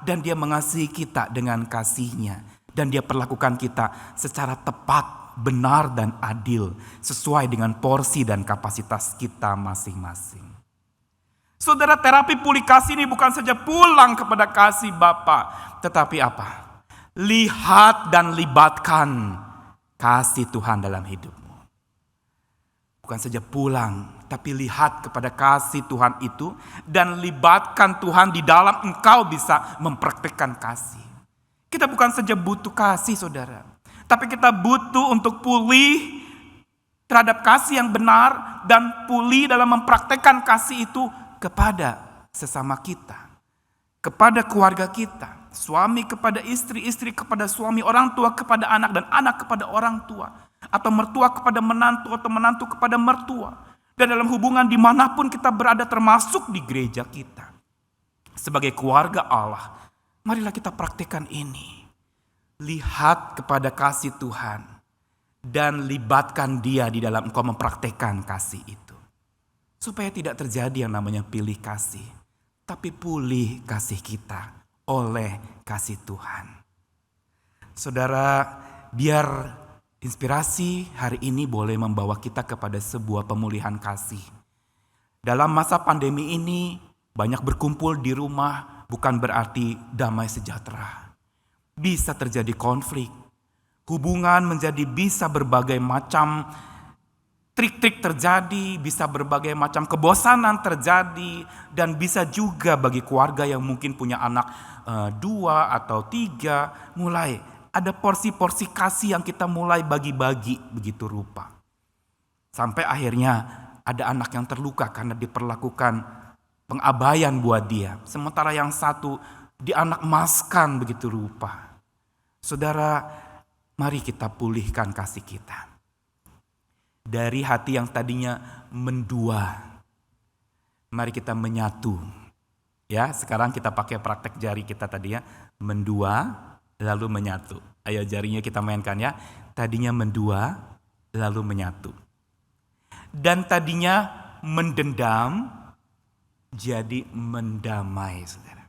dan dia mengasihi kita dengan kasihnya. Dan dia perlakukan kita secara tepat, benar dan adil. Sesuai dengan porsi dan kapasitas kita masing-masing. Saudara, terapi pulih kasih ini bukan saja pulang kepada kasih Bapa, tetapi apa? Lihat dan libatkan kasih Tuhan dalam hidupmu. Bukan saja pulang, tapi lihat kepada kasih Tuhan itu dan libatkan Tuhan di dalam engkau bisa mempraktikkan kasih. Kita bukan saja butuh kasih, saudara, tapi kita butuh untuk pulih terhadap kasih yang benar dan pulih dalam mempraktikkan kasih itu kepada sesama kita, kepada keluarga kita. Suami kepada istri, istri kepada suami, orang tua kepada anak, dan anak kepada orang tua. Atau mertua kepada menantu, atau menantu kepada mertua. Dan dalam hubungan dimanapun kita berada, termasuk di gereja kita. Sebagai keluarga Allah, marilah kita praktikkan ini. Lihat kepada kasih Tuhan, dan libatkan dia di dalam engkau mempraktikkan kasih itu. Supaya tidak terjadi yang namanya pilih kasih, tapi pulih kasih kita oleh kasih Tuhan. Saudara, biar inspirasi hari ini boleh membawa kita kepada sebuah pemulihan kasih. Dalam masa pandemi ini, banyak berkumpul di rumah bukan berarti damai sejahtera. Bisa terjadi konflik, Hubungan menjadi bisa berbagai macam trik-trik terjadi, bisa berbagai macam kebosanan terjadi, dan bisa juga bagi keluarga yang mungkin punya anak 2 atau 3, mulai ada porsi-porsi kasih yang kita mulai bagi-bagi begitu rupa. Sampai akhirnya ada anak yang terluka karena diperlakukan pengabaian buat dia. Sementara yang satu dianak emaskan begitu rupa. Saudara, mari kita pulihkan kasih kita. Dari hati yang tadinya mendua, mari kita menyatu. Ya, sekarang kita pakai praktek jari kita tadi ya, mendua lalu menyatu. Ayo jarinya kita mainkan ya. Tadinya mendua lalu menyatu. Dan tadinya mendendam jadi mendamai, saudara.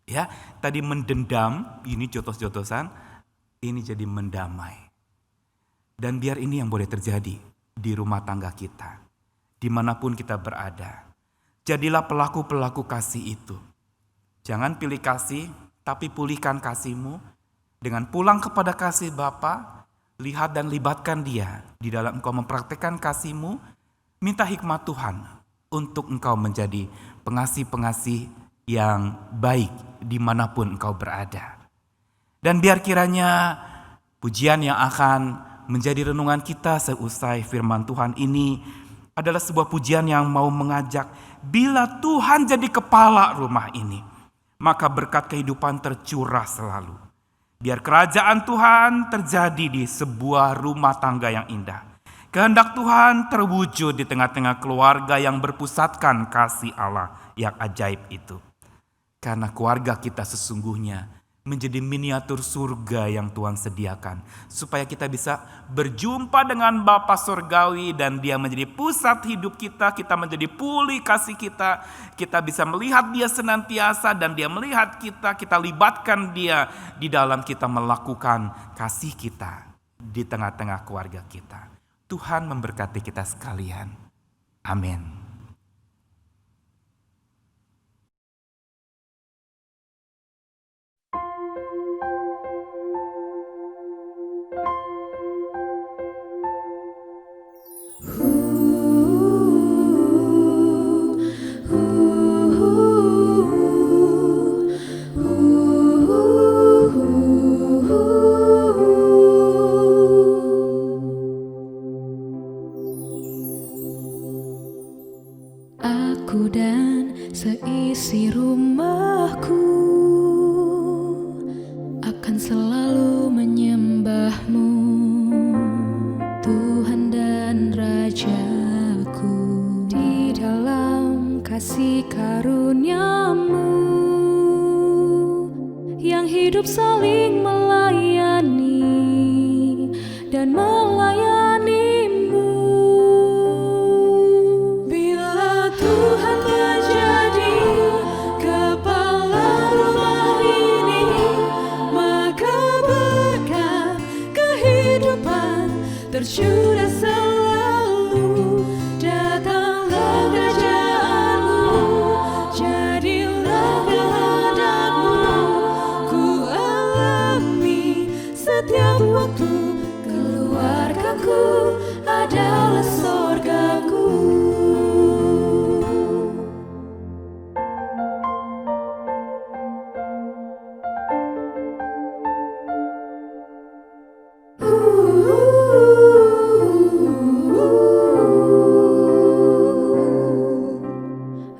Ya, tadi mendendam, ini jotos-jotosan, ini jadi mendamai. Dan biar ini yang boleh terjadi di rumah tangga kita, dimanapun kita berada. Jadilah pelaku-pelaku kasih itu. Jangan pilih kasih, tapi pulihkan kasihmu dengan pulang kepada kasih Bapa. Lihat dan libatkan dia di dalam engkau mempraktekkan kasihmu. Minta hikmat Tuhan untuk engkau menjadi pengasih-pengasih yang baik dimanapun engkau berada. Dan biar kiranya pujian yang akan menjadi renungan kita seusai firman Tuhan ini adalah sebuah pujian yang mau mengajak, bila Tuhan jadi kepala rumah ini, maka berkat kehidupan tercurah selalu. Biar kerajaan Tuhan terjadi di sebuah rumah tangga yang indah. Kehendak Tuhan terwujud di tengah-tengah keluarga yang berpusatkan kasih Allah yang ajaib itu. Karena keluarga kita sesungguhnya menjadi miniatur surga yang Tuhan sediakan. Supaya kita bisa berjumpa dengan Bapa Surgawi dan dia menjadi pusat hidup kita. Kita menjadi pulih kasih kita. Kita bisa melihat dia senantiasa dan dia melihat kita. Kita libatkan dia di dalam kita melakukan kasih kita di tengah-tengah keluarga kita. Tuhan memberkati kita sekalian. Amin. Aku dan seisi rumahku akan selalu menyembah-Mu, Tuhan dan Rajaku. Di dalam kasih karunia-Mu yang hidup saling melayani dan melayani-Mu. Bila Tuhan menjadi kepala rumah ini, maka berkat kehidupan tercurah selalu. Datanglah kerajaan-Mu, jadilah kehendak-Mu. Ku alami setiap waktu, keluargaku adalah sorgaku.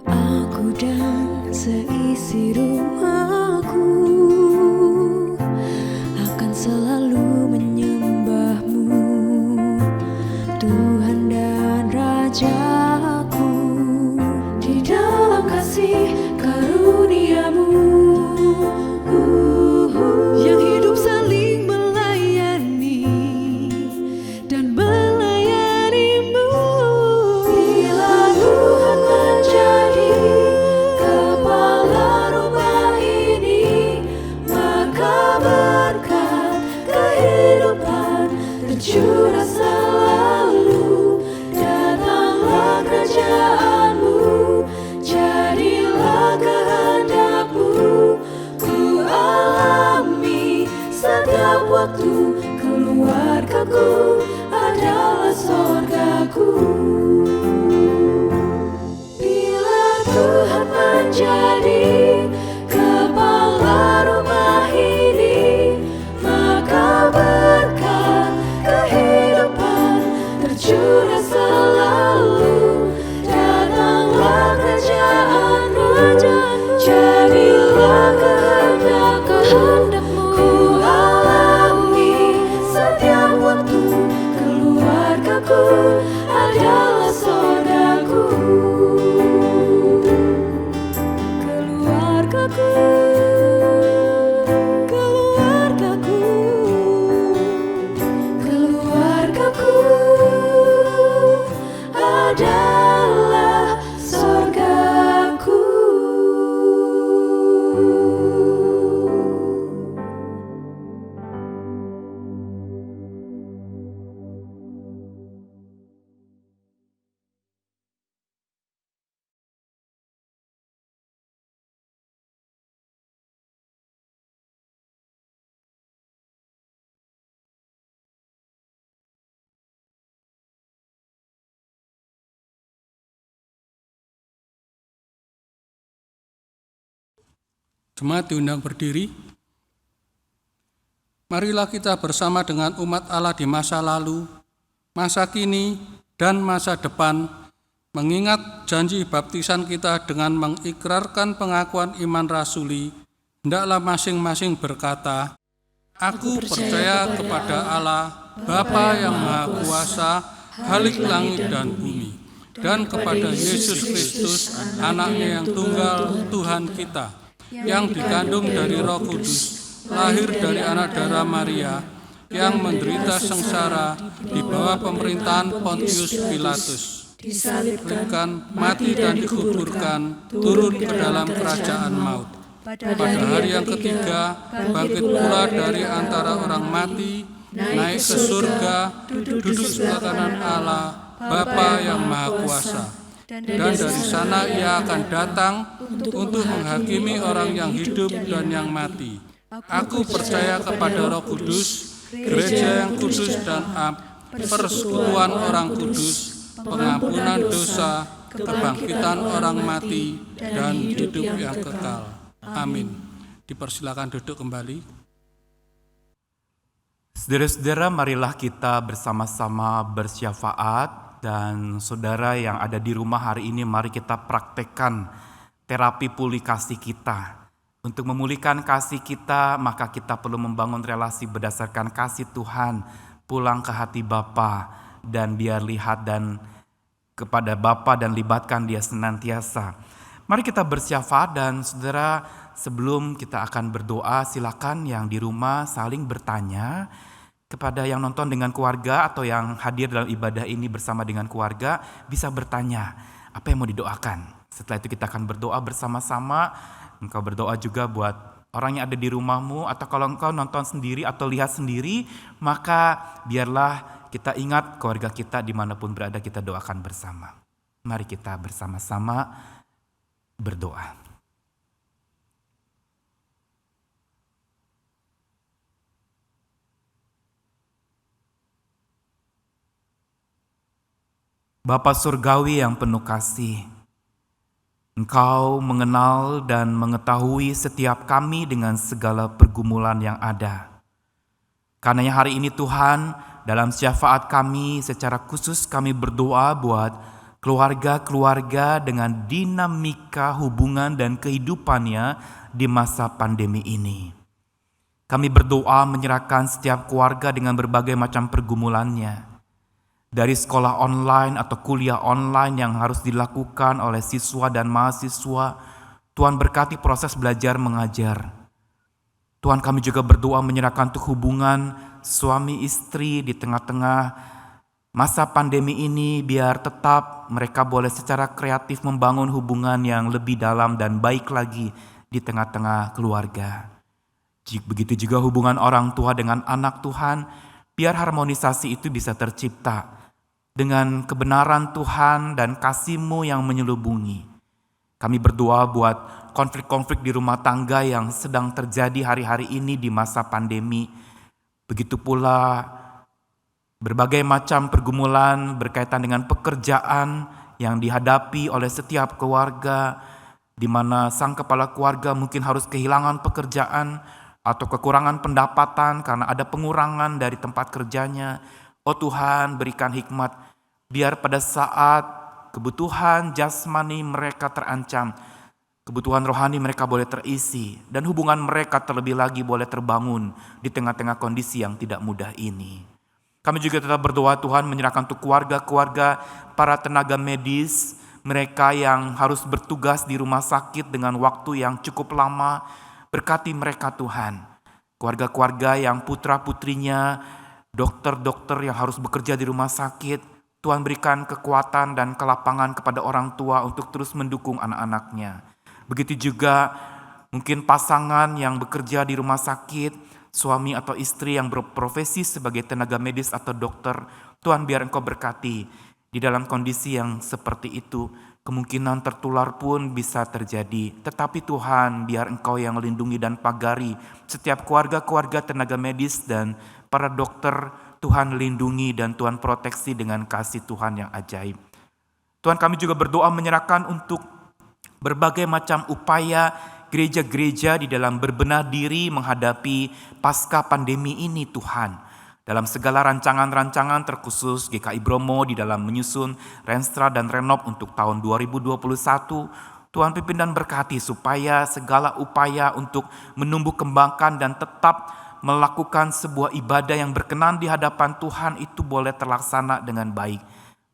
Aku dan seisi rumahku akan selalu menyembah-Mu, Tuhan dan Rajaku. Di dalam kasih karunia-Mu yang hidup saling melayani dan melayani-Mu. Bila Tuhan menjadi kepala rumah ini, maka berkat kehidupan tercurah selalu. Datanglah kerajaan-Mu, jadilah kehendak-Mu. Ku alami setiap waktu, keluargaku keluargaku adalah sorgaku. Bila Tuhan menjadi kepala rumah ini, maka berkat kehidupan tercurah selalu. Datanglah kerajaanmu, jadilah kehendakmu. Ku alami setiap waktu, keluargaku adalah sorgaku. Keluargaku, keluargaku, keluargaku adalah sorgaku. Jemaat diundang berdiri. Marilah kita bersama dengan umat Allah di masa lalu, masa kini, dan masa depan, mengingat janji baptisan kita dengan mengikrarkan pengakuan iman rasuli. Hendaklah masing-masing berkata, Aku percaya kepada Allah, Bapa yang Maha Kuasa, Khalik langit dan bumi, dan kepada Yesus Kristus, Anaknya yang tunggal, Tuhan kita, yang dikandung dari Roh Kudus, lahir dari anak darah Maria, yang menderita sengsara di bawah pemerintahan Pontius Pilatus, disalibkan, mati dan dikuburkan, turun ke dalam kerajaan maut. Pada hari yang ketiga, bangkit pula dari antara orang mati, naik ke surga, duduk sebelah kanan Allah, Bapa yang Maha Kuasa. Dan dari sana ia akan datang untuk menghakimi orang yang hidup dan yang mati. Aku percaya kepada Roh Kudus, gereja yang kudus dan persekutuan orang kudus, pengampunan dosa, kebangkitan orang mati, dan hidup yang kekal. Amin. Dipersilakan duduk kembali. Saudara-saudara, marilah kita bersama-sama bersyafaat. Dan saudara yang ada di rumah hari ini, mari kita praktekkan terapi pulih kasih kita. Untuk memulihkan kasih kita, maka kita perlu membangun relasi berdasarkan kasih Tuhan. Pulang ke hati Bapa dan biar lihat dan kepada Bapa dan libatkan Dia senantiasa. Mari kita bersyafaat dan saudara, sebelum kita akan berdoa, silakan yang di rumah saling bertanya. Kepada yang nonton dengan keluarga atau yang hadir dalam ibadah ini bersama dengan keluarga, bisa bertanya apa yang mau didoakan. Setelah itu kita akan berdoa bersama-sama. Engkau berdoa juga buat orang yang ada di rumahmu, atau kalau engkau nonton sendiri atau lihat sendiri, maka biarlah kita ingat keluarga kita dimanapun berada, kita doakan bersama. Mari kita bersama-sama berdoa. Bapa Surgawi yang penuh kasih, Engkau mengenal dan mengetahui setiap kami dengan segala pergumulan yang ada. Karenanya hari ini Tuhan, dalam syafaat kami secara khusus kami berdoa buat keluarga-keluarga dengan dinamika hubungan dan kehidupannya di masa pandemi ini. Kami berdoa menyerahkan setiap keluarga dengan berbagai macam pergumulannya. Dari sekolah online atau kuliah online yang harus dilakukan oleh siswa dan mahasiswa, Tuhan berkati proses belajar mengajar. Tuhan, kami juga berdoa menyerahkan untuk hubungan suami istri di tengah-tengah masa pandemi ini, biar tetap mereka boleh secara kreatif membangun hubungan yang lebih dalam dan baik lagi di tengah-tengah keluarga. Begitu juga hubungan orang tua dengan anak Tuhan, biar harmonisasi itu bisa tercipta dengan kebenaran Tuhan dan kasih-Mu yang menyelubungi. Kami berdoa buat konflik-konflik di rumah tangga yang sedang terjadi hari-hari ini di masa pandemi. Begitu pula Berbagai macam pergumulan berkaitan dengan pekerjaan yang dihadapi oleh setiap keluarga, di mana sang kepala keluarga mungkin harus kehilangan pekerjaan atau kekurangan pendapatan karena ada pengurangan dari tempat kerjanya. Oh Tuhan, berikan hikmat, biar pada saat kebutuhan jasmani mereka terancam, kebutuhan rohani mereka boleh terisi, dan hubungan mereka terlebih lagi boleh terbangun di tengah-tengah kondisi yang tidak mudah ini. Kami juga tetap berdoa Tuhan menyerahkan untuk keluarga-keluarga para tenaga medis, mereka yang harus bertugas di rumah sakit dengan waktu yang cukup lama. Berkati mereka Tuhan. Keluarga-keluarga yang putra-putrinya, dokter-dokter yang harus bekerja di rumah sakit, Tuhan berikan kekuatan dan kelapangan kepada orang tua untuk terus mendukung anak-anaknya. Begitu juga mungkin pasangan yang bekerja di rumah sakit, suami atau istri yang berprofesi sebagai tenaga medis atau dokter, Tuhan biar Engkau berkati. Di dalam kondisi yang seperti itu, kemungkinan tertular pun bisa terjadi. Tetapi Tuhan, biar Engkau yang lindungi dan pagari setiap keluarga-keluarga tenaga medis dan para dokter. Tuhan lindungi dan Tuhan proteksi dengan kasih Tuhan yang ajaib. Tuhan, kami juga berdoa menyerahkan untuk berbagai macam upaya gereja-gereja di dalam berbenah diri menghadapi pasca pandemi ini Tuhan. Dalam segala rancangan-rancangan terkhusus GKI Bromo di dalam menyusun Renstra dan Renov untuk tahun 2021, Tuhan pimpin dan berkati supaya segala upaya untuk menumbuh kembangkan dan tetap melakukan sebuah ibadah yang berkenan di hadapan Tuhan itu boleh terlaksana dengan baik.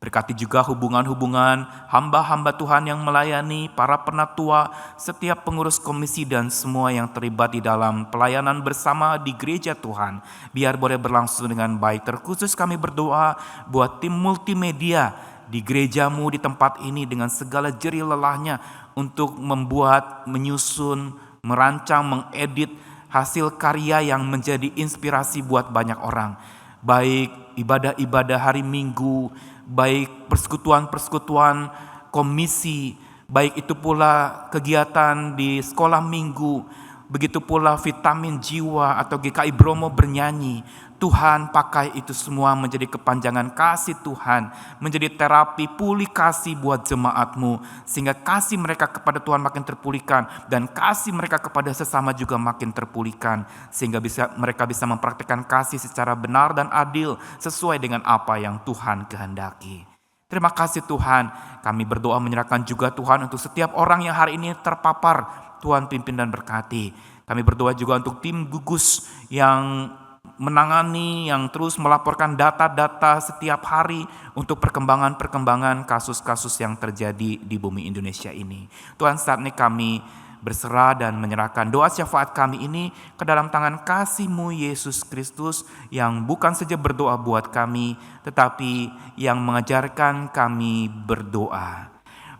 Berkati juga hubungan-hubungan hamba-hamba Tuhan yang melayani, para penatua, setiap pengurus komisi dan semua yang terlibat di dalam pelayanan bersama di gereja Tuhan. Biar boleh berlangsung dengan baik. Terkhusus kami berdoa buat tim multimedia di gerejamu di tempat ini dengan segala jerih lelahnya untuk membuat, menyusun, merancang, mengedit hasil karya yang menjadi inspirasi buat banyak orang. Baik ibadah-ibadah hari Minggu, baik persekutuan-persekutuan komisi, baik itu pula kegiatan di sekolah minggu, begitu pula vitamin jiwa atau GKI Bromo bernyanyi. Tuhan pakai itu semua menjadi kepanjangan kasih Tuhan, menjadi terapi pulih kasih buat jemaatmu, sehingga kasih mereka kepada Tuhan makin terpulihkan dan kasih mereka kepada sesama juga makin terpulihkan, sehingga mereka bisa mempraktikkan kasih secara benar dan adil sesuai dengan apa yang Tuhan kehendaki. Terima kasih Tuhan, kami berdoa menyerahkan juga Tuhan untuk setiap orang yang hari ini terpapar, Tuhan pimpin dan berkati. Kami berdoa juga untuk tim gugus yang menangani, yang terus melaporkan data-data setiap hari untuk perkembangan-perkembangan kasus-kasus yang terjadi di bumi Indonesia ini. Tuhan, saat ini kami berserah dan menyerahkan doa syafaat kami ini ke dalam tangan kasih-Mu Yesus Kristus yang bukan saja berdoa buat kami, tetapi yang mengajarkan kami berdoa.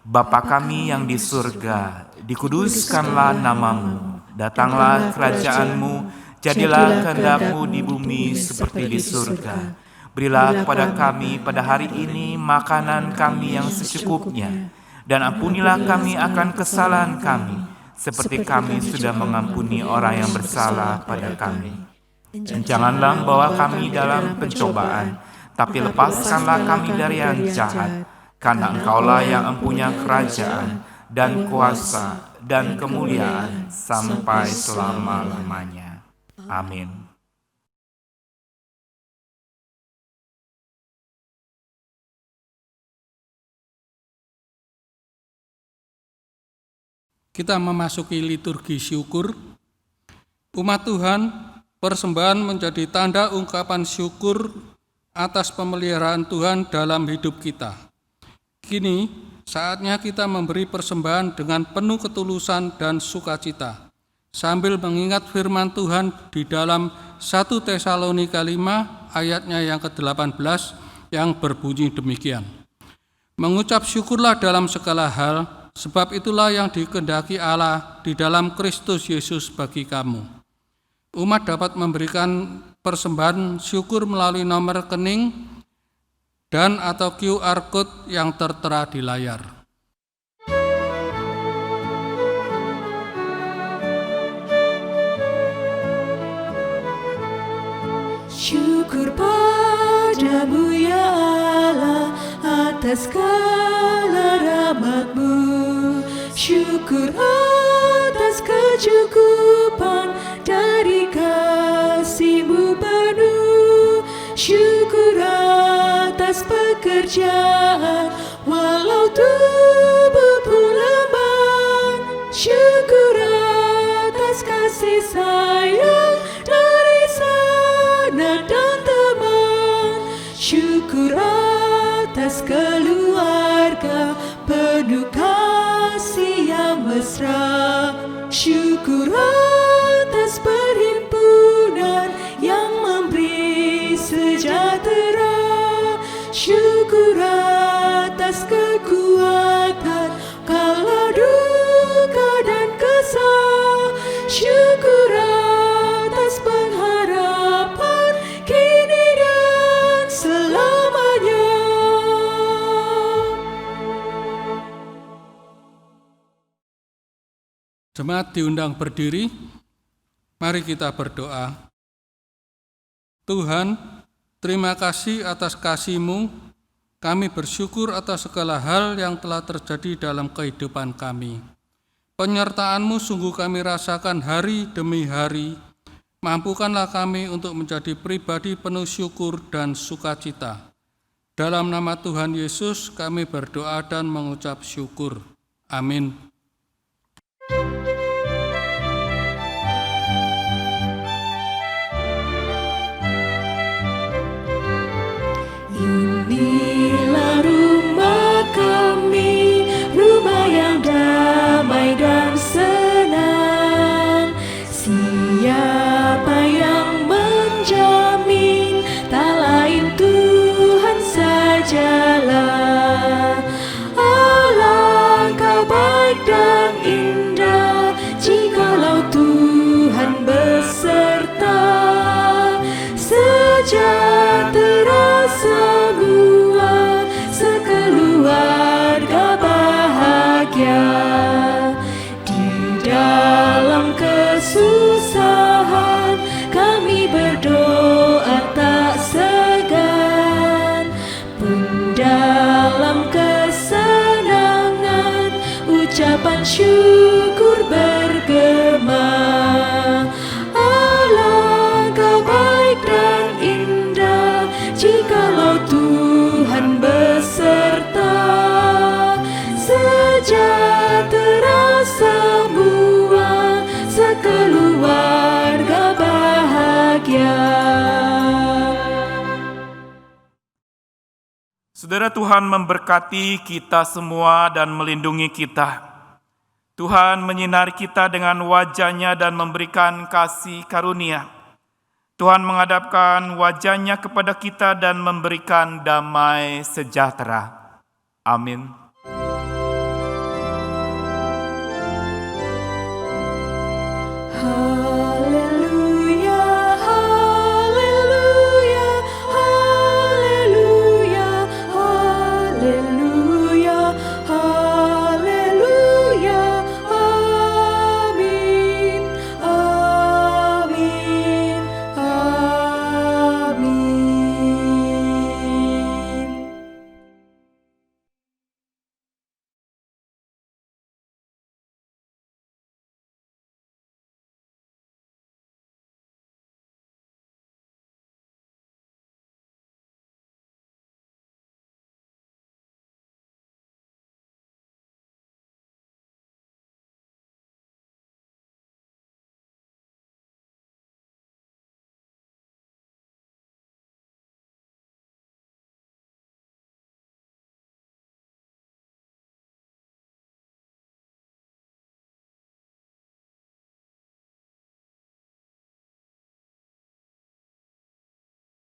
Bapa kami yang di surga, dikuduskanlah nama-Mu, datanglah kerajaan-Mu, jadilah kehendak-Mu di bumi seperti di surga. Berilah kepada kami pada hari ini makanan kami yang secukupnya, dan ampunilah kami akan kesalahan kami, seperti kami sudah mengampuni orang yang bersalah pada kami. Dan janganlah membawa kami dalam pencobaan, tapi lepaskanlah kami dari yang jahat, karena Engkaulah yang mempunyai kerajaan dan kuasa dan kemuliaan sampai selama-lamanya. Amin. Kita memasuki liturgi syukur. Umat Tuhan, persembahan menjadi tanda ungkapan syukur atas pemeliharaan Tuhan dalam hidup kita. Kini saatnya kita memberi persembahan dengan penuh ketulusan dan sukacita, sambil mengingat firman Tuhan di dalam 1 Tesalonika 5 ayatnya yang ke-18 yang berbunyi demikian. Mengucap syukurlah dalam segala hal, sebab itulah yang dikehendaki Allah di dalam Kristus Yesus bagi kamu. Umat dapat memberikan persembahan syukur melalui nomor rekening dan atau QR Code yang tertera di layar. Syukur pada padamu ya Allah atas segala rahmat-Mu. Syukur atas kecukupan dari kasih-Mu penuh. Syukur atas pekerjaan walau tubuh pun lemah. Syukur atas kasih sayang dari sanak dan teman. Syukur atas keluarga penuh kasih yang mesra. Syukur atas perhimpunan yang memberi sejahtera. Syukur atas kekuatan kala duka dan kesal. Syukur atas pengharapan kini dan selamanya. Jemaat diundang berdiri, mari kita berdoa. Tuhan, terima kasih atas kasih-Mu. Kami bersyukur atas segala hal yang telah terjadi dalam kehidupan kami. Penyertaan-Mu sungguh kami rasakan hari demi hari. Mampukanlah kami untuk menjadi pribadi penuh syukur dan sukacita. Dalam nama Tuhan Yesus kami berdoa dan mengucap syukur. Amin. Inilah rumah kami, rumah yang damai dan senang. Siapa yang menjamin? Tak lain Tuhan sajalah. Alangkah baik dan indah jikalau Tuhan beserta. Sejahtera semua, sekeluarga bahagia. Di dalam kesusahan kami berdoa tak segan. Pun dalam kesenangan ucapan syukur bergema. Alangkah baik dan indah jikalau Tuhan beserta. Sejahtera semua, sekeluarga bahagia. Saudara, Tuhan memberkati kita semua dan melindungi kita. Tuhan menyinari kita dengan wajah-Nya dan memberikan kasih karunia. Tuhan menghadapkan wajah-Nya kepada kita dan memberikan damai sejahtera. Amin.